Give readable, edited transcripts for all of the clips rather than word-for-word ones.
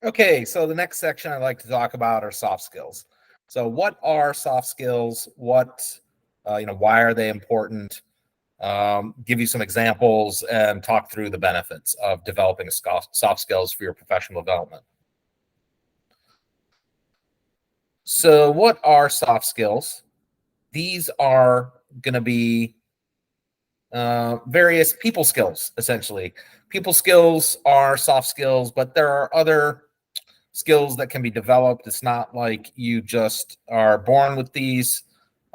Okay, so the next section I'd like to talk about are soft skills. So, what are soft skills? Why are they important? Give you some examples and talk through the benefits of developing soft skills for your professional development. So, what are soft skills? These are going to be various people skills, essentially. People skills are soft skills, but there are other skills that can be developed. It's not like you just are born with these.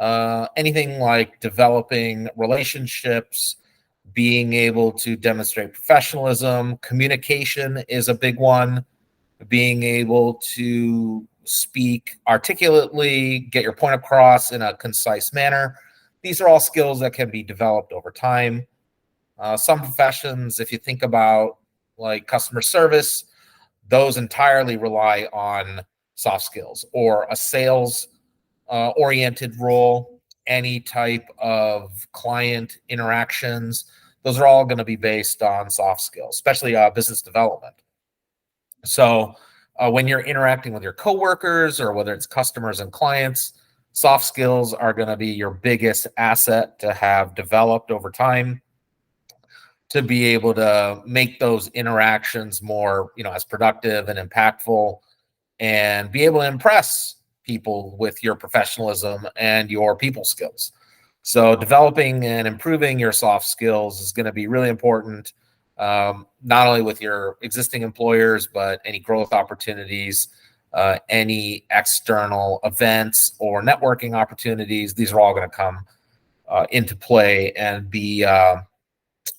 Anything like developing relationships, being able to demonstrate professionalism, communication is a big one. Being able to speak articulately, get your point across in a concise manner. These are all skills that can be developed over time. Some professions, if you think about like customer service, those entirely rely on soft skills, or a sales oriented role, any type of client interactions. Those are all going to be based on soft skills, especially business development. So when you're interacting with your coworkers or whether it's customers and clients, soft skills are going to be your biggest asset to have developed over time to be able to make those interactions more, as productive and impactful, and be able to impress people with your professionalism and your people skills. So developing and improving your soft skills is going to be really important, not only with your existing employers, but any growth opportunities, any external events or networking opportunities. These are all going to come into play and be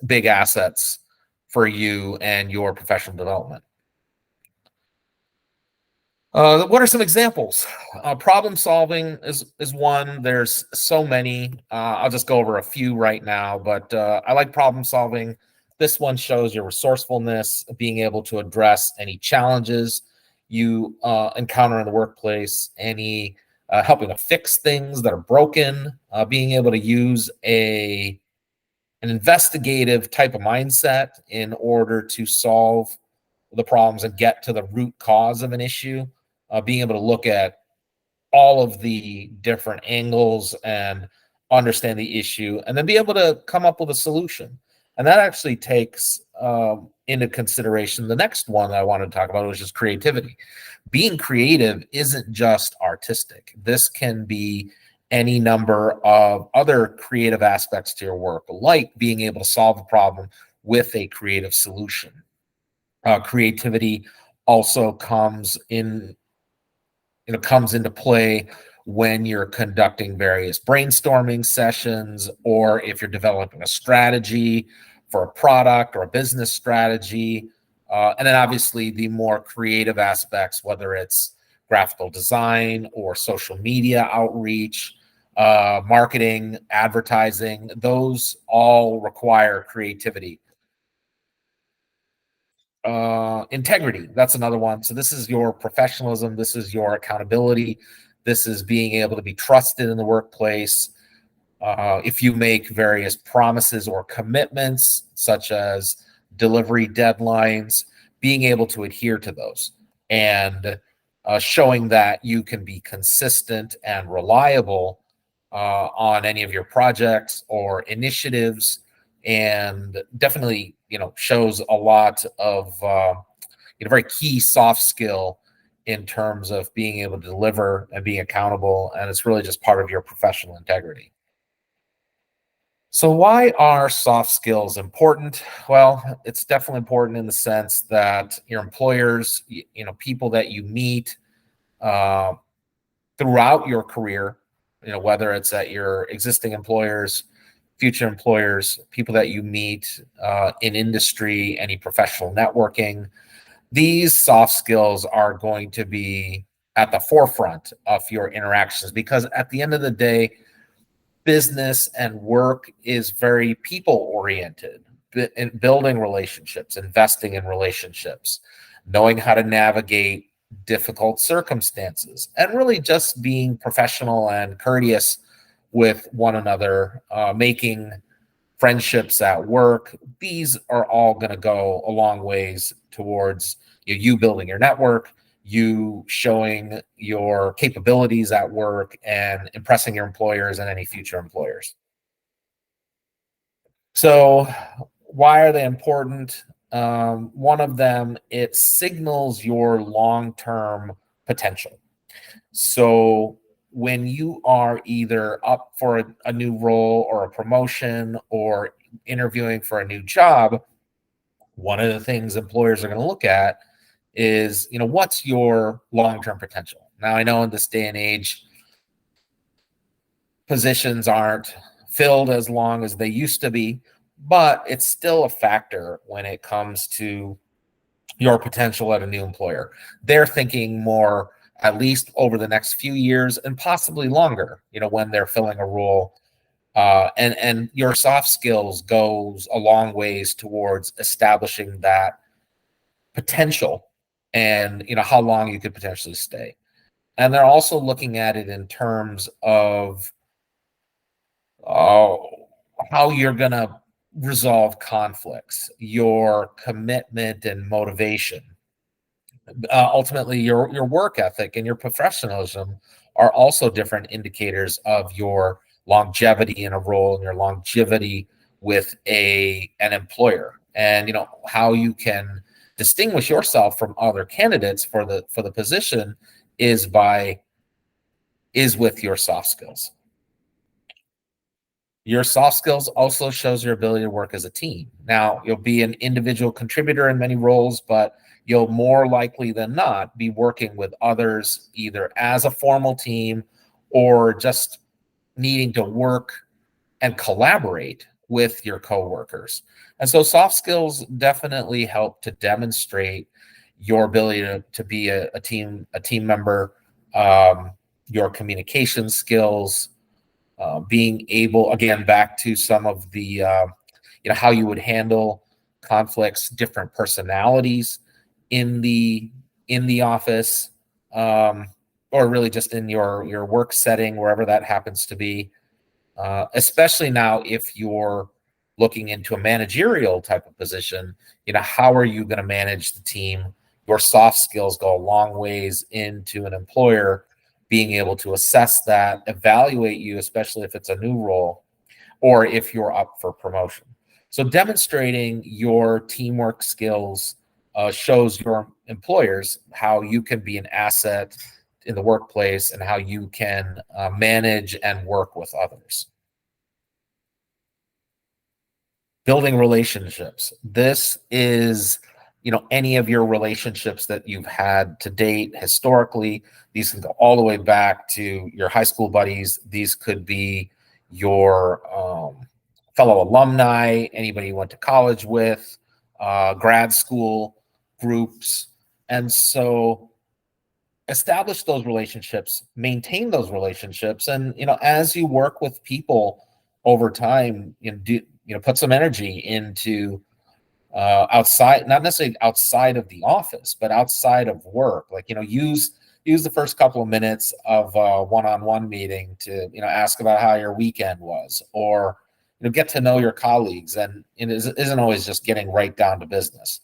big assets for you and your professional development. What are some examples? Problem solving is one. There's so many. I'll just go over a few right now, but I like problem solving. This one shows your resourcefulness, being able to address any challenges you encounter in the workplace, any helping to fix things that are broken, being able to use an investigative type of mindset in order to solve the problems and get to the root cause of an issue, being able to look at all of the different angles and understand the issue, and then be able to come up with a solution. And that actually takes into consideration the next one that I wanted to talk about, which is creativity. Being creative isn't just artistic. This can be any number of other creative aspects to your work, like being able to solve a problem with a creative solution. Creativity also comes into play when you're conducting various brainstorming sessions, or if you're developing a strategy for a product or a business strategy. And then obviously the more creative aspects, whether it's graphical design or social media outreach, marketing, advertising, those all require creativity. Integrity, that's another one. So this is your professionalism, this is your accountability, this is being able to be trusted in the workplace. If you make various promises or commitments, such as delivery deadlines, being able to adhere to those, and showing that you can be consistent and reliable on any of your projects or initiatives, and definitely shows a lot of very key soft skill in terms of being able to deliver and being accountable, and it's really just part of your professional integrity. So why are soft skills important? Well, it's definitely important in the sense that your employers, people that you meet uh, throughout your career, whether it's at your existing employers, future employers, people that you meet in industry, any professional networking, these soft skills are going to be at the forefront of your interactions, because at the end of the day, business and work is very people oriented, in building relationships, investing in relationships, knowing how to navigate difficult circumstances, and really just being professional and courteous with one another, making friendships at work. These are all going to go a long ways towards you building your network, you showing your capabilities at work, and impressing your employers and any future employers. So, why are they important? One of them, it signals your long term potential. So, when you are either up for a new role or a promotion or interviewing for a new job, one of the things employers are going to look at is, what's your long term potential? Now, I know in this day and age, positions aren't filled as long as they used to be, but it's still a factor when it comes to your potential at a new employer. They're thinking more at least over the next few years and possibly longer, when they're filling a role. And your soft skills goes a long ways towards establishing that potential and how long you could potentially stay. And they're also looking at it in terms of uh, how you're going to resolve conflicts, your commitment and motivation. Ultimately, your work ethic and your professionalism are also different indicators of your longevity in a role and your longevity with an employer, and how you can distinguish yourself from other candidates for the position is with your soft skills. Your soft skills also shows your ability to work as a team. Now, you'll be an individual contributor in many roles, but you'll more likely than not be working with others either as a formal team or just needing to work and collaborate with your coworkers. And so soft skills definitely help to demonstrate your ability to be a team member, your communication skills, being able, again, back to some of the how you would handle conflicts, different personalities in the office, or really just in your work setting, wherever that happens to be. Especially now, if you're looking into a managerial type of position, how are you going to manage the team? Your soft skills go a long ways into an employer being able to assess that, evaluate you, especially if it's a new role or if you're up for promotion. So demonstrating your teamwork skills shows your employers how you can be an asset in the workplace and how you can manage and work with others. Building relationships. This is, any of your relationships that you've had to date historically. These can go all the way back to your high school buddies. These could be your fellow alumni, anybody you went to college with, grad school groups. And so establish those relationships, maintain those relationships, and as you work with people over time, put some energy into outside, not necessarily outside of the office, but outside of work. Like use the first couple of minutes of a one-on-one meeting to ask about how your weekend was, or get to know your colleagues, and it isn't always just getting right down to business.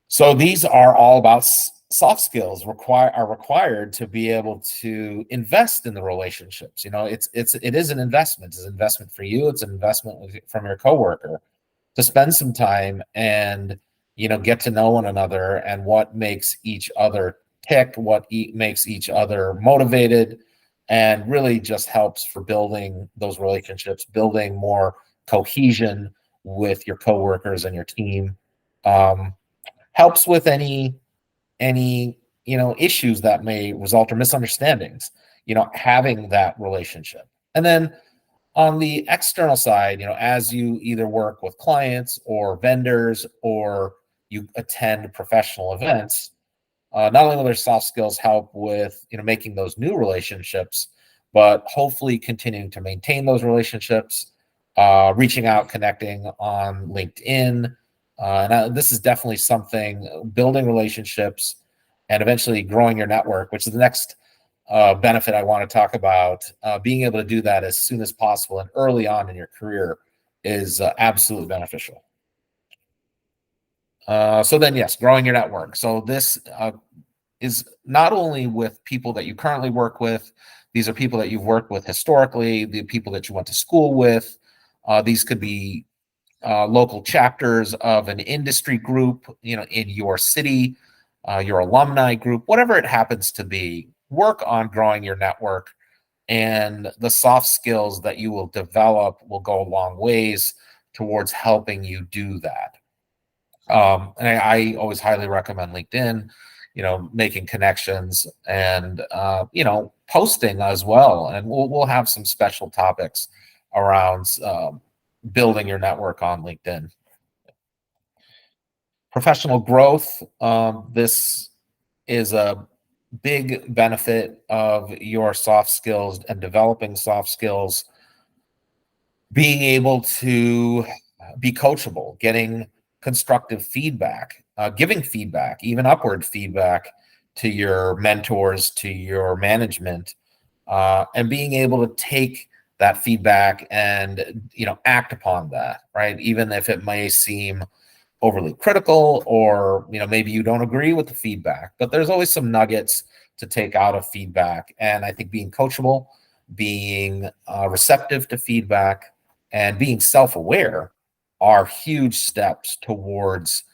So these are all about soft skills are required to be able to invest in the relationships. It is an investment. It's an investment for you. It's an investment from your coworker to spend some time and get to know one another and what makes each other tick, what makes each other motivated, and really just helps for building those relationships, building more cohesion with your coworkers and your team. Helps with any issues that may result or misunderstandings, having that relationship. And then on the external side, as you either work with clients or vendors or you attend professional events, not only will their soft skills help with making those new relationships, but hopefully continuing to maintain those relationships, reaching out, connecting on LinkedIn. And this is definitely something, building relationships and eventually growing your network, which is the next benefit I want to talk about. Being able to do that as soon as possible and early on in your career is absolutely beneficial. So then, yes, growing your network. So this is not only with people that you currently work with. These are people that you've worked with historically, the people that you went to school with. These could be local chapters of an industry group, in your city, your alumni group, whatever it happens to be. Work on growing your network, and the soft skills that you will develop will go a long ways towards helping you do that. And I always highly recommend LinkedIn, making connections and, posting as well. And we'll have some special topics around building your network on LinkedIn. Professional growth. This is a big benefit of your soft skills and developing soft skills, being able to be coachable, getting constructive feedback, giving feedback, even upward feedback to your mentors, to your management, and being able to take that feedback and act upon that, right? Even if it may seem overly critical, or maybe you don't agree with the feedback, but there's always some nuggets to take out of feedback. And I think being coachable, being receptive to feedback, and being self-aware are huge steps towards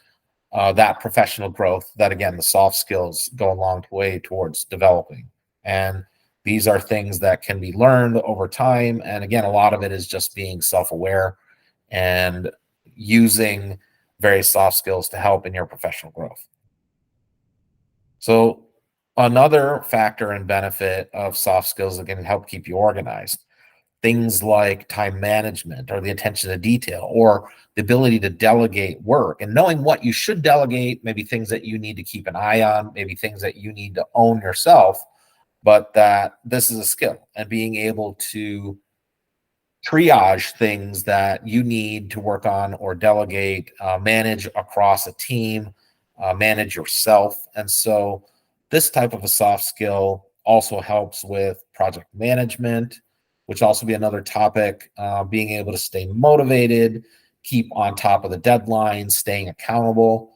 that professional growth that, again, the soft skills go a long way towards developing. And these are things that can be learned over time. And again, a lot of it is just being self-aware and using various soft skills to help in your professional growth. So another factor and benefit of soft skills that can help keep you organized, things like time management, or the attention to detail, or the ability to delegate work, and knowing what you should delegate, maybe things that you need to keep an eye on, maybe things that you need to own yourself, but that this is a skill, and being able to triage things that you need to work on or delegate, manage across a team, manage yourself. And so this type of a soft skill also helps with project management, which also be another topic, being able to stay motivated, keep on top of the deadlines, staying accountable,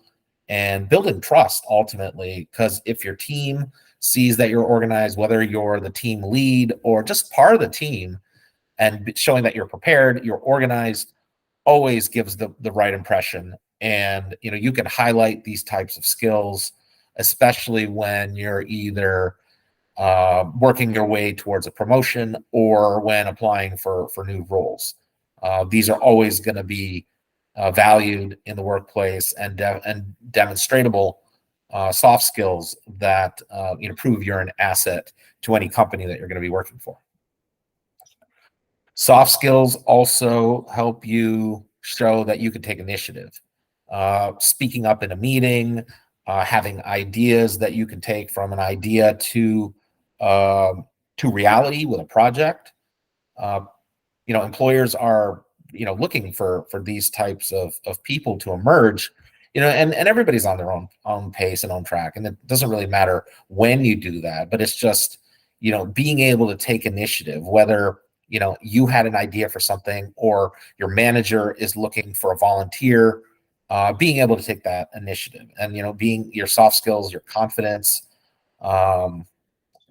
and building trust ultimately. Because if your team sees that you're organized, whether you're the team lead or just part of the team, and showing that you're prepared, you're organized, always gives the right impression. And you can highlight these types of skills, especially when you're either working your way towards a promotion or when applying for new roles. These are always going to be valued in the workplace, and demonstratable soft skills that prove you're an asset to any company that you're going to be working for. Soft skills also help you show that you can take initiative, speaking up in a meeting, having ideas that you can take from an idea to reality with a project. Uh, Employers are looking for these types of people to emerge. And everybody's on their own pace and own track, and it doesn't really matter when you do that, but it's just being able to take initiative, whether you had an idea for something or your manager is looking for a volunteer, being able to take that initiative, and being your soft skills, your confidence, um,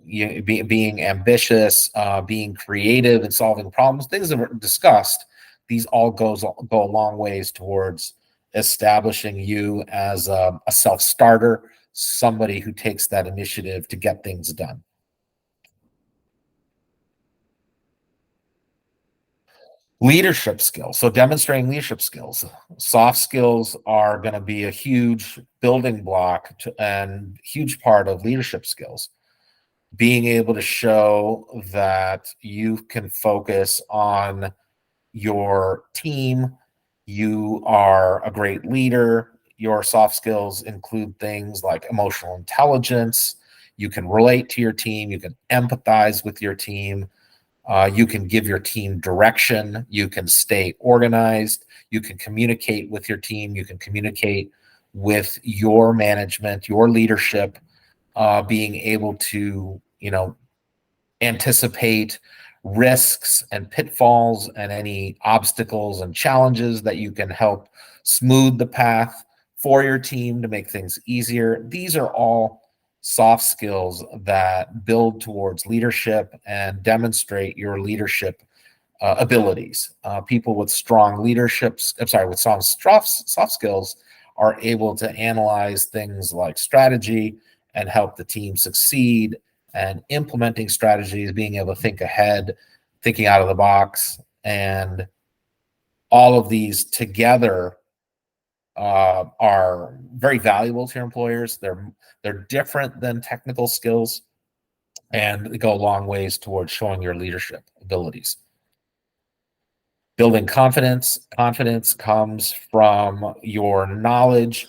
being ambitious, being creative and solving problems, things that were discussed. These all go a long ways towards establishing you as a self-starter, somebody who takes that initiative to get things done. Leadership skills. So demonstrating leadership skills. Soft skills are going to be a huge building block and huge part of leadership skills. Being able to show that you can focus on your team, you are a great leader. Your soft skills include things like emotional intelligence. You can relate to your team. You can empathize with your team. You can give your team direction. You can stay organized. You can communicate with your team. You can communicate with your management, your leadership, being able to, anticipate risks and pitfalls and any obstacles and challenges that you can help smooth the path for your team to make things easier. These are all soft skills that build towards leadership and demonstrate your leadership abilities. People with strong leaderships, with soft skills are able to analyze things like strategy and help the team succeed, and implementing strategies, being able to think ahead, thinking out of the box, and all of these together are very valuable to your employers. They're different than technical skills, and they go a long ways towards showing your leadership abilities. Building confidence. Confidence comes from your knowledge.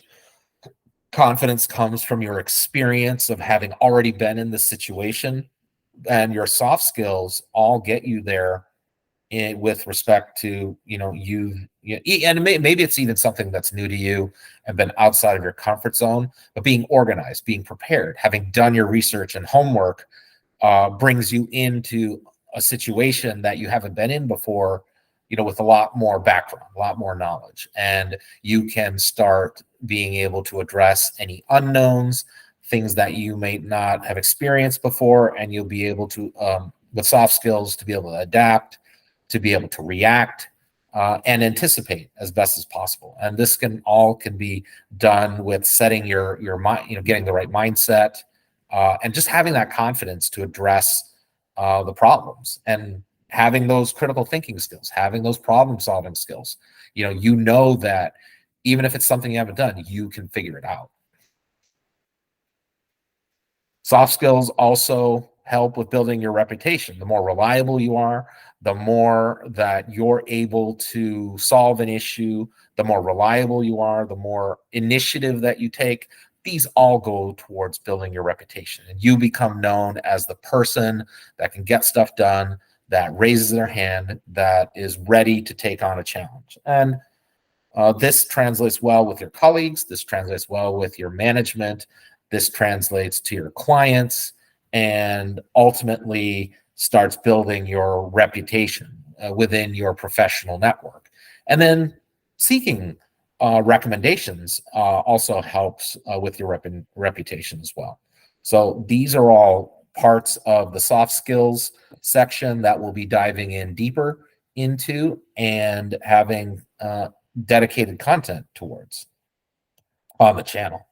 Confidence comes from your experience of having already been in the situation, and your soft skills all get you there with respect to, and maybe it's even something that's new to you and been outside of your comfort zone, but being organized, being prepared, having done your research and homework brings you into a situation that you haven't been in before, with a lot more background, a lot more knowledge, and you can start being able to address any unknowns, things that you may not have experienced before, and you'll be able to, with soft skills, to be able to adapt, to be able to react, and anticipate as best as possible. And this can be done with setting your mind, getting the right mindset, and just having that confidence to address the problems, and having those critical thinking skills, having those problem solving skills. That even if it's something you haven't done, you can figure it out. Soft skills also help with building your reputation. The more reliable you are, the more that you're able to solve an issue, the more reliable you are, the more initiative that you take. These all go towards building your reputation, and you become known as the person that can get stuff done, that raises their hand, that is ready to take on a challenge. And this translates well with your colleagues. This translates well with your management. This translates to your clients, and ultimately starts building your reputation within your professional network. And then seeking recommendations also helps with your reputation as well. So these are all parts of the soft skills section that we'll be diving in deeper into and having dedicated content towards on the channel.